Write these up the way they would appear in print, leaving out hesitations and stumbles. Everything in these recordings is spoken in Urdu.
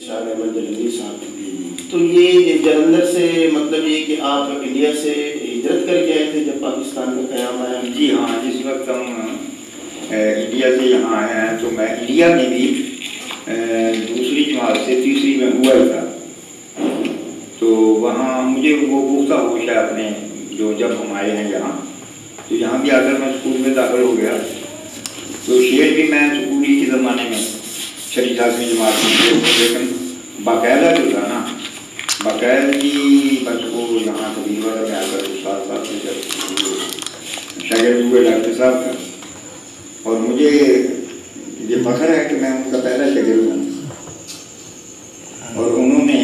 شاہ احمد جلندری صاحب، تو یہ جلندر سے مطلب یہ کہ آپ انڈیا سے ہجرت کر کے آئے تھے جب پاکستان کا قیام آیا؟ جی ہاں، جس وقت ہم انڈیا سے یہاں آئے ہیں تو میں انڈیا میں بھی دوسری جماعت سے تیسری میں ہوا ہی تھا، تو وہاں مجھے وہ پختہ ہوش ہے اپنے جو جب ہم آئے ہیں یہاں، تو یہاں بھی آ کر میں اسکول میں داخل ہو گیا، تو شعر بھی میں اسکولی کے زمانے میں 6-7ویں جماعت میں، لیکن باقاعدہ جو تھا نا باقاعدگی بس وہ یہاں کبھی وغیرہ میں آ کر استاد صاحب سے جب شاگرد ہوئے ڈاکٹر صاحب کا، اور مجھے یہ فخر ہے کہ میں ان کا پہلا شاگرد ہوں، اور انہوں نے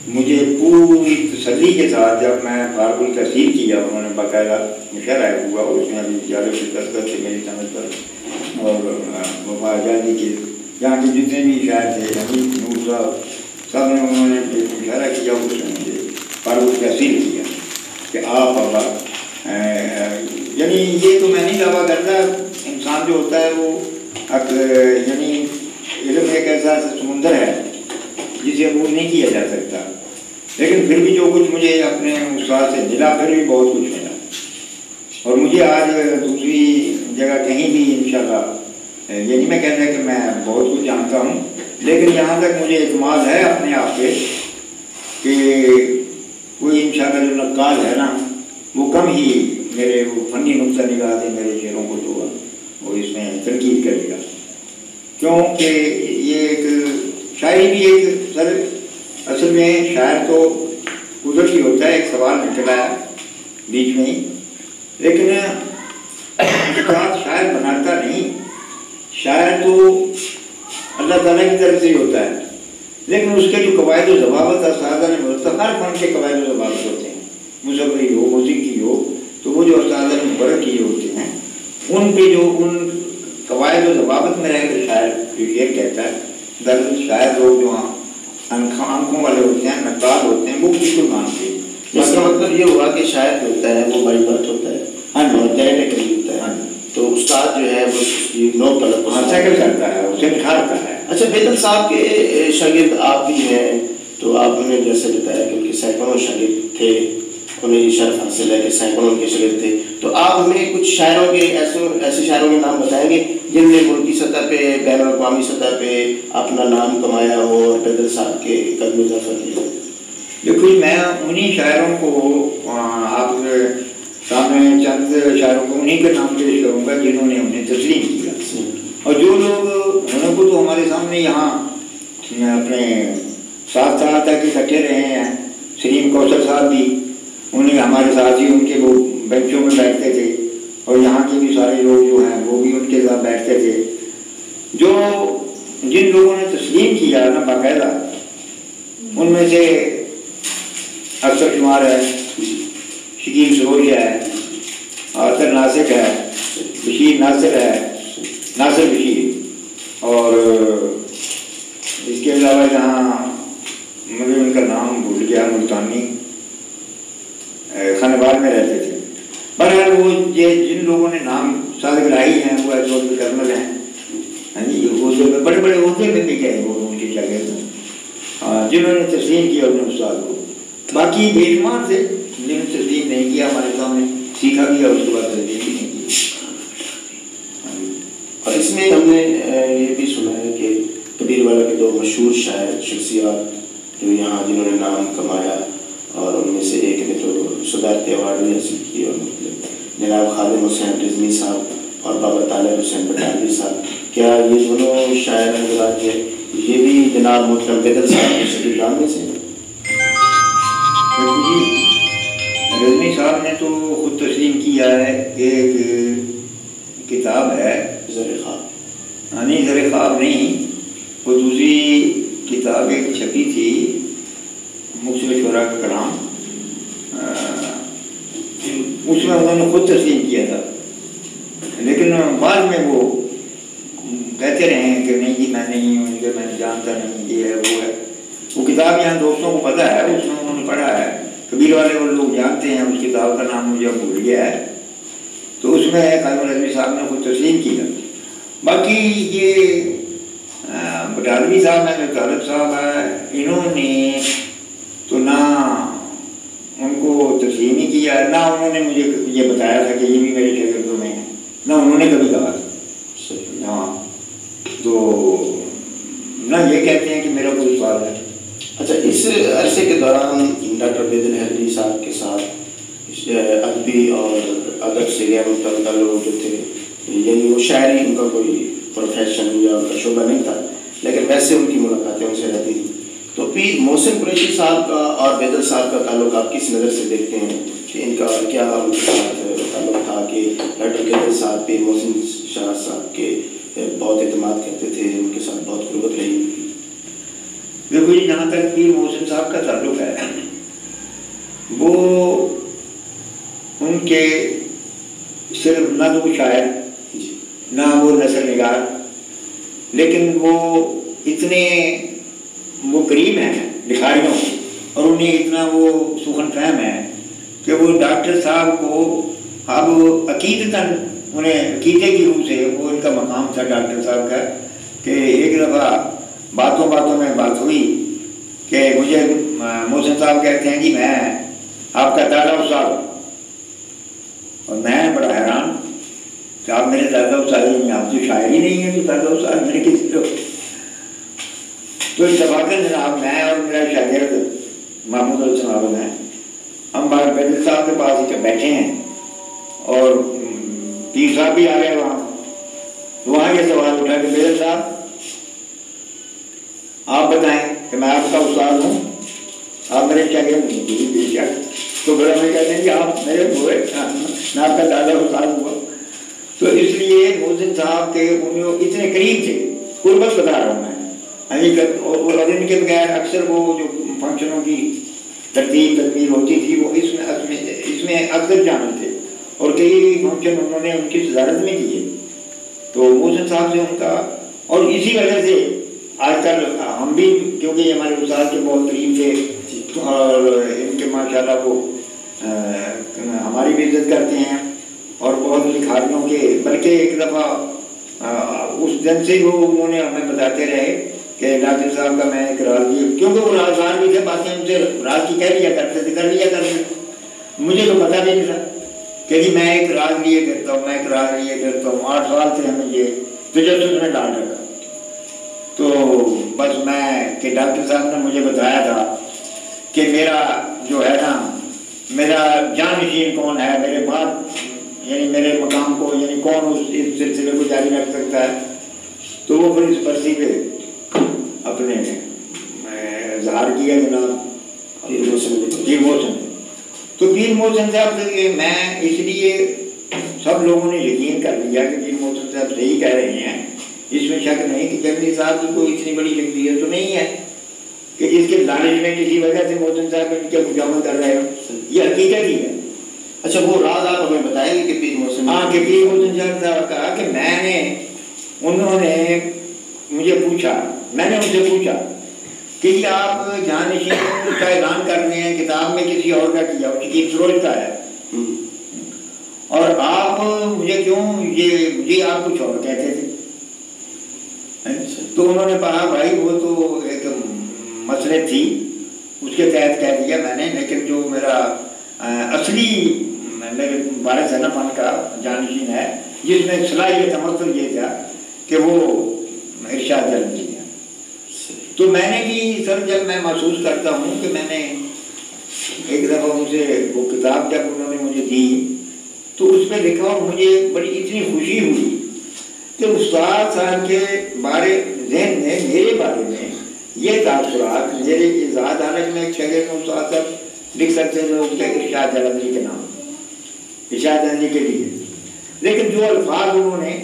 مجھے پوری تسلی کے ساتھ جب میں فارغ التحصیل کیا انہوں نے باقاعدہ مشاعرہ ہوا، اور اس میں ابھی جالب کی دستخط سے میری سمجھ پر، اور وفا آزادی کے یہاں کے جتنے بھی شاعر تھے حمید نور صاحب سب نے انہوں نے مشاعرہ کیا، اس نے مجھے فارغ التحصیل کیا کہ آپ ابا، یعنی یہ تو میں نہیں دعویٰ کرتا، انسان جو ہوتا ہے وہ یعنی علم ایک ایسا سمندر ہے جسے عبور نہیں کیا جا سکتا، لیکن پھر بھی جو کچھ مجھے اپنے استاد سے ملا پھر بھی بہت کچھ ملا، اور مجھے آج دوسری جگہ کہیں بھی انشاءاللہ یہ نہیں میں کہتا کہ میں بہت کچھ جانتا ہوں، لیکن یہاں تک مجھے اعتماد ہے اپنے آپ پہ کہ کوئی انشاءاللہ جو نقال ہے نا وہ کم ہی میرے وہ فنی نقطہ نگاہ سے میرے شعروں کو جو ہے وہ اس میں تنقید کرے گا، کیونکہ یہ ایک شاعری بھی ایک سر اصل میں شاعر تو قدرتی ہوتا ہے، ایک سوال نکلا ہے بیچ میں ہی، لیکن استاد شاعر بناتا نہیں، شاعر تو اللہ تعالیٰ کی طرف سے ہی ہوتا ہے، لیکن اس کے جو قواعد و ضوابط اساتذہ نے مطلب ہر فن کے قواعد و ضوابط ہوتے ہیں، مصوری ہو موسیقی ہو، تو وہ جو اساتذہ نے مقرر کیے ہوتے ہیں ان پہ جو ان قواعد و ضوابط میں رہ کر شاعر جو شعر کہتا ہے، دراصل شاعر لوگ جو آنکھوں والے ہوتے ہیں، نقاد ہوتے ہیں، وہ بالکل مانتے ہیں۔ اس کا مطلب یہ ہوا کہ شاعر جو ہوتا ہے وہ بائی برتھ ہوتا ہے، ہاں جی، جینیٹکلی ہوتا ہے، ہاں جی، تو استاد جو ہے وہ اس کی نو طلب کو سیکل کرتا ہے، اسے نکھارتا ہے۔ اچھا، بیدل صاحب کے شاگرد آپ بھی ہیں، تو آپ نے جیسے بتایا کہ ان کے سینکڑوں شاگرد تھے، انہیں یہ شرف حاصل ہے کہ سینکڑوں ان کے شاگرد تھے، تو آپ ہمیں کچھ شاعروں کے ایسے شاعروں کے نام بتائیں گے جن نے ملکی سطح پہ بین الاقوامی سطح پہ اپنا نام کمایا ہو اور بیدل صاحب کے قدم اضافہ کیا؟ دیکھو میں انہی شاعروں کو آپ سامنے چند شاعروں کو انہی کا نام پیش کروں گا جنہوں نے انہیں تسلیم کیا، اور جو لوگ انہوں کو تو ہمارے سامنے یہاں اپنے 7 سال تک اکٹھے رہے ہیں، سلیم کوثر صاحب بھی انہیں ہمارے ساتھ ہی ان کے وہ بینچوں میں بیٹھتے تھے، اور یہاں کے بھی سارے لوگ جو ہیں وہ بھی ان کے ساتھ بیٹھتے تھے، جو جن لوگوں نے تسلیم کیا نا باقاعدہ ان میں سے اکثر شمار ہے، شکیل سروش ہے، آصر ناصر ہے، بشیر ناصر ہے، ناصر بشیر، اور اس کے علاوہ یہاں مجھے ان کا نام بھول گیا، ملتانی خانوال میں رہتے تھے، بہرحال وہ جن لوگوں نے نام صادق راہی ہیں وہ ایس او کرنل ہیں، ہاں جی، عہدے میں بڑے بڑے عہدے میں بھی گئے وہ ان کے شاگرد جنہوں نے تسلیم کیا انہیں استاد کو، باقی بے شمار تھے جنہوں نے تسلیم نہیں کیا، ہمارے سامنے سیکھا بھی اور اس کے بعد تسلیم بھی نہیں کی۔ اور اس میں ہم نے یہ بھی سنا ہے کہ کبیر والا کے 2 مشہور شاعر شخصیات جو یہاں جنہوں نے نام کمایا، اور ان میں سے ایک نے تو صدارتی ایوارڈ بھی حاصل کی، اور جناب خادم حسین رضوی صاحب اور بابا طالب حسین بٹالوی صاحب، کیا یہ دونوں شاعر حضرات ہیں یہ بھی جناب محترم بیدل صاحب کے شاگردان میں سے ہیں؟ رضوی صاحب نے تو خود تسلیم کیا ہے، ایک کتاب ہے زر خواب، نہیں زر خواب نہیں، وہ دوسری کتاب ایک چھپی تھی مقصد شعراء کا کلام، اس میں انہوں نے خود تسلیم کیا تھا، لیکن بعد میں وہ کہتے رہے ہیں کہ نہیں جی میں نہیں ہوں، کہ میں جانتا نہیں، یہ ہے وہ ہے، وہ کتاب یہاں دوستوں کو پتہ ہے، اس میں انہوں نے پڑھا ہے، کبیر والے وہ لوگ جانتے ہیں، اس کتاب کا نام مجھے بھول گیا ہے، تو اس میں قائم رضوی صاحب نے خود تسلیم کیا۔ باقی یہ بٹالوی صاحب ہیں جو طالب صاحب ہیں، انہوں نے تو نہ ان کو تسلیم ہی کیا، نہ انہوں نے مجھے یہ بتایا تھا کہ یہ بھی میرے شاگردوں میں ہیں، نہ انہوں نے کبھی کہا تھا۔ ہاں، تو نہ یہ کہتے ہیں کہ میرا کوئی سوال ہے۔ اچھا، اس عرصے کے دوران ڈاکٹر عبید الحلوی صاحب کے ساتھ ادبی اور ادب سے غیر متعلقہ لوگ جو تھے، یعنی وہ شاعری ان کا کوئی پروفیشن یا ان کا شعبہ نہیں تھا، لیکن ویسے ان کی ملاقاتیں ان سے رہتی تھیں، تو پیر محسن قریشی صاحب کا اور بیدل صاحب کا تعلق آپ کس نظر سے دیکھتے ہیں کہ ان کا کیا ان کے ساتھ تعلق تھا کہ ڈاکٹر بیدل صاحب پیر محسن شاہ صاحب کے بہت اعتماد کرتے تھے، ان کے ساتھ بہت قربت رہی ان کی؟ دیکھو جی، جہاں تک پیر محسن صاحب کا تعلق ہے، وہ ان کے صرف نہ تو وہ شاعر نہ وہ نثر نگار، لیکن وہ اتنے وہ قریب ہیں لکھاریوں اور انہیں اتنا وہ سخن فہم ہے کہ وہ ڈاکٹر صاحب کو اب عقیدتاً انہیں عقیدے کی روح سے وہ ان کا مقام تھا ڈاکٹر صاحب کا، کہ ایک دفعہ باتوں میں بات ہوئی کہ مجھے محسن صاحب کہتے ہیں کہ میں آپ کا دادا استاد ہوں، اور میں بڑا حیران کہ آپ میرے دادا استاد نہیں، آپ تو شاعر ہی نہیں ہیں تو دادا استاد میرے کس لوگ؟ تو اتفاقاً جناب میں اور میرا شاگرد محمود الحسن عابد ہیں، ہم بیدل صاحب کے پاس بیٹھے ہیں اور پیر صاحب بھی آ گئے وہاں یہ سوال اٹھا کہ بیدل صاحب آپ بتائیں کہ میں آپ کا استاد ہوں، آپ میرے شاگرد نہیں؟ بے شک۔ تو پھر ہمیں کہتے ہیں کہ آپ میرے ہوئے، میں آپ کا دادا استاد ہوا۔ تو اس لیے محسن صاحب کے اتنے قریب تھے، قربت بتا رہا ہوں میں، اور ان کے بغیر اکثر وہ جو فنکشنوں کی ترتیب تدبیر ہوتی تھی وہ اس میں اکثر شامل تھے، اور کئی فنکشن انہوں نے ان کی صدارت میں کیے۔ تو محسن صاحب سے ان کا، اور اسی وجہ سے آج کل ہم بھی، کیونکہ یہ ہمارے استاد کے بہت قریب تھے اور ان کے ماشاءاللہ وہ ہماری بھی عزت کرتے ہیں، اور بہت لکھاریوں کے، بلکہ ایک دفعہ اس دن سے وہ انہوں نے ہمیں بتاتے رہے کہ ڈاکٹر صاحب کا میں ایک راز لیے، کیونکہ وہ رازدار بھی تھے، باتیں ان سے راز کی کہہ لیا کرتے تھے، کر لیا کرتے، مجھے تو پتہ بھی نہیں تھا کہ جی میں ایک راز لیے کرتا ہوں، میں ایک راز لیے کرتا ہوں۔ 8 سال سے ہمیں یہ تجسس میں ڈال رکھا۔ تو بس میں کہ ڈاکٹر صاحب نے مجھے بتایا تھا کہ میرا جو ہے نا، میرا جانشین کون ہے میرے بعد، یعنی میرے مقام کو، یعنی کون اس سلسلے کو جاری رکھ سکتا ہے، تو وہ پھر اس پرسی پہ اپنے اظہار کیا جناب پیر محسن۔ تو پیر محسن صاحب سے میں اس لیے سب لوگوں نے یقین کر لیا کہ پیر محسن صاحب صحیح کہہ رہے ہیں، اس میں شک نہیں کہ جنگلی صاحب کی کوئی اتنی بڑی شخصیت تو نہیں ہے کہ جس کے دانش میں کسی وجہ سے محسن صاحب ان کے مجامل کر رہے ہو، یہ حقیقت ہی ہے۔ اچھا، وہ راز آپ ہمیں بتائیں گے کہ پیر محسن؟ ہاں، کہ پیر محسن صاحب کہا کہ انہوں نے مجھے پوچھا، میں نے ان سے پوچھا کہ یہ آپ جانشین کا اعلان کر رہے ہیں، کتاب میں کسی اور کا کیا، شکیب سروج کا ہے، اور آپ مجھے کیوں یہ آپ کچھ اور کہتے تھے؟ تو انہوں نے کہا بھائی وہ تو ایک مسئلے تھی، اس کے تحت کہہ دیا میں نے، لیکن جو میرا اصلی میرے وارث ہے نا فن کا جانشین ہے، جس میں صلاحیت تمثل یہ تھا کہ وہ ارشاد جلد کیا۔ تو میں نے بھی سر جب میں محسوس کرتا ہوں کہ میں نے ایک دفعہ مجھے وہ کتاب جب انہوں نے مجھے دی تو اس پہ لکھا، اور مجھے بڑی اتنی خوشی ہوئی کہ استاد صاحب کے بارے ذہن میں میرے بارے میں یہ تاثرات میرے ذات حالت میں ایک شاگرد میں استاد صاحب لکھ سکتے ہیں اس کے ارشاد جلندی کے نام، ارشاد جلندی کے لیے، لیکن جو الفاظ انہوں نے،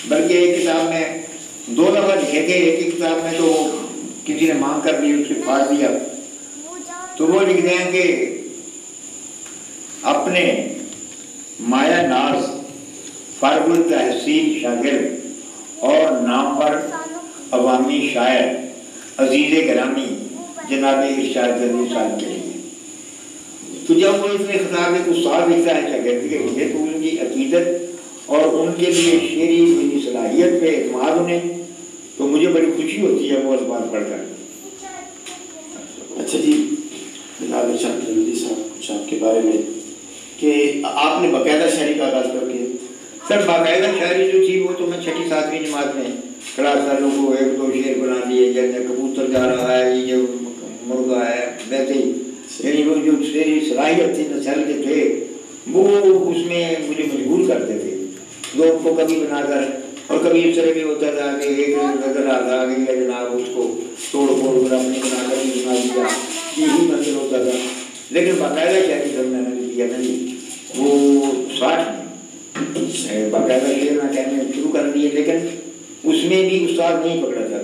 بلکہ ایک کتاب میں 2 دفعہ لکھے تھے، ایک ہی کتاب میں تو کسی نے مانگ کر لی، اس سے پھاڑ دیا، تو وہ لکھ دیں کہ اپنے مایا ناز فرق التحصیل شاگرد اور نامور عوامی شاعر عزیز گرامی جناب ارشاد جلندی صاحب کے لیے۔ تو جب وہ اس میں خطاب ایک استاد لکھتا ہے شاگرد کے لیے، تو ان کی عقیدت اور ان کے لیے شعری صلاحیت پہ اعتماد انہیں، تو مجھے مجھے بڑی خوشی ہوتی ہے وہ الفاظ پڑھ کر۔ اچھا جی، بلال ارشاد جلدی صاحب کچھ آپ کے بارے میں کہ آپ نے باقاعدہ شاعری کا آغاز کر کے؟ سر باقاعدہ شاعری جو تھی وہ تو میں 6ٹھی 7ویں جماعت میں کلاس والوں کو 1-2 شعر بنا دیے، جیسے کبوتر جا رہا ہے، یہ جو مرغا ہے، ویسے ہی یعنی وہ جو شعری صلاحیت تھی نسل کے تھے وہ اس میں مجھے مجبور کرتے تھے لوگ کو کبھی بنا کر، اور کبھی اس طرح بھی ہوتا تھا کہ ایک نظر آتا گئی ہے جناب اس کو توڑ پھوڑ کر اپنی بنا کر بھی بنا دیا، یہی منظر ہوتا تھا۔ لیکن باقاعدہ شاعری سر میں نے کیا نہیں، وہ 60 میں باقاعدہ شعر میں کہنے شروع کر دیے، لیکن اس میں بھی استاد نہیں پکڑا تھا،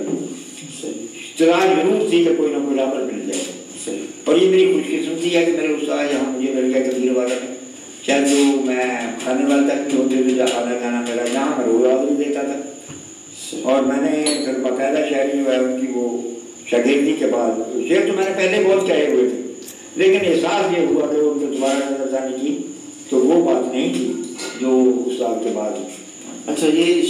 اصطلاح ضرور تھی کہ کوئی نہ کوئی رابر مل جائے۔ اور یہ میری خوش قسمتی ہے کہ میرے استاد یہاں مجھے مل گیا کبیر والا میں، شاید جو میں کھانے والے تک بھی ہوتے تھے کھانا کھانا میرا جہاں میں روز آدمی دیتا تھا، اور میں نے پھر باقاعدہ شاعری جو ہے ان کی وہ شاگردی کے بعد شعر تو میں نے پہلے بہت کہے ہوئے تھے، لیکن احساس یہ ہوا کہ ان کو دوبارہ نظر ثانی کی تو وہ بات نہیں تھی جو استاد کے بعد۔ اچھا، یہ